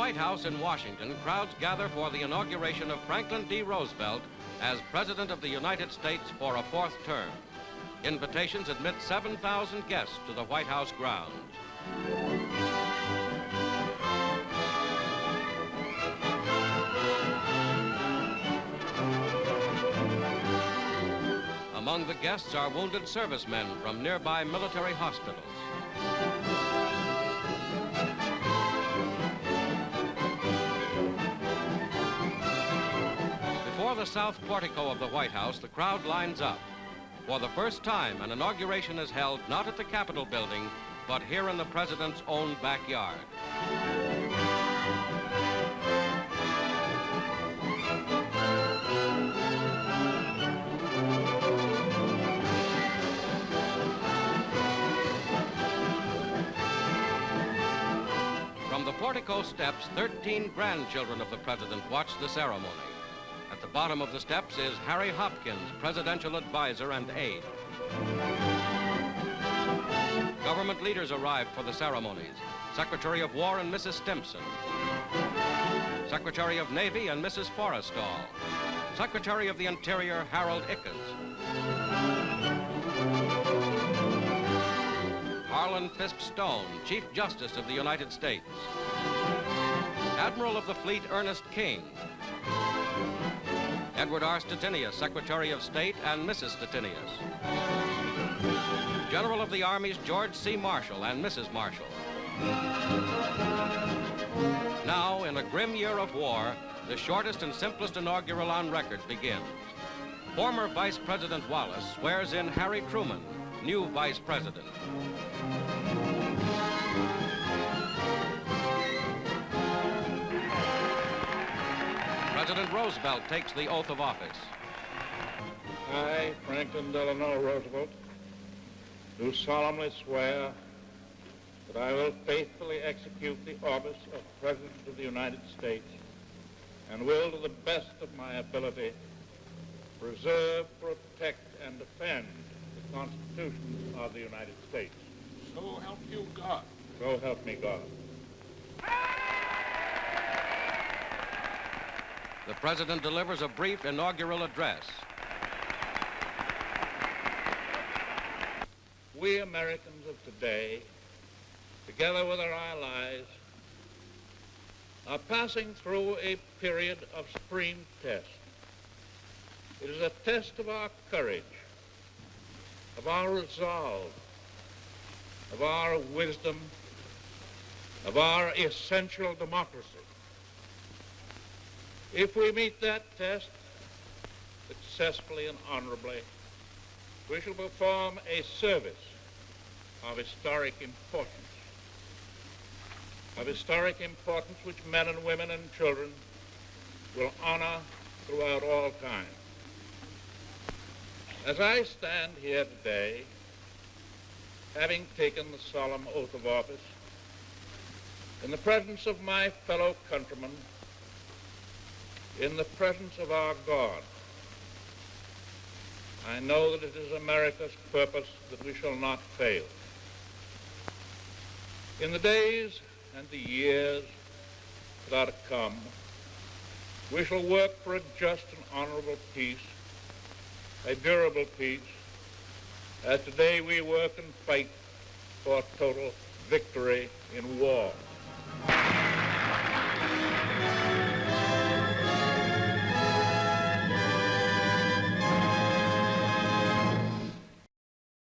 White House in Washington, crowds gather for the inauguration of Franklin D. Roosevelt as President of the United States for a fourth term. Invitations admit 7,000 guests to the White House grounds. Among the guests are wounded servicemen from nearby military hospitals. Before the south portico of the White House, the crowd lines up. For the first time, an inauguration is held not at the Capitol building, but here in the President's own backyard. From the portico steps, 13 grandchildren of the President watch the ceremony. At the bottom of the steps is Harry Hopkins, presidential advisor and aide. Government leaders arrived for the ceremonies. Secretary of War and Mrs. Stimson. Secretary of Navy and Mrs. Forrestal. Secretary of the Interior, Harold Ickes. Harlan Fiske Stone, Chief Justice of the United States. Admiral of the Fleet, Ernest King. Edward R. Stettinius, Secretary of State, and Mrs. Stettinius. General of the Armies, George C. Marshall and Mrs. Marshall. Now, in a grim year of war, the shortest and simplest inaugural on record begins. Former Vice President Wallace swears in Harry Truman, new Vice President. President Roosevelt takes the oath of office. I, Franklin Delano Roosevelt, do solemnly swear that I will faithfully execute the office of President of the United States and will, to the best of my ability, preserve, protect, and defend the Constitution of the United States. So help you God. So help me God. The President delivers a brief inaugural address. We Americans of today, together with our allies, are passing through a period of supreme test. It is a test of our courage, of our resolve, of our wisdom, of our essential democracy. If we meet that test successfully and honorably, we shall perform a service of historic importance which men and women and children will honor throughout all time. As I stand here today, having taken the solemn oath of office, in the presence of my fellow countrymen, in the presence of our God, I know that it is America's purpose that we shall not fail. In the days and the years that are to come, we shall work for a just and honorable peace, a durable peace, as today we work and fight for total victory in war.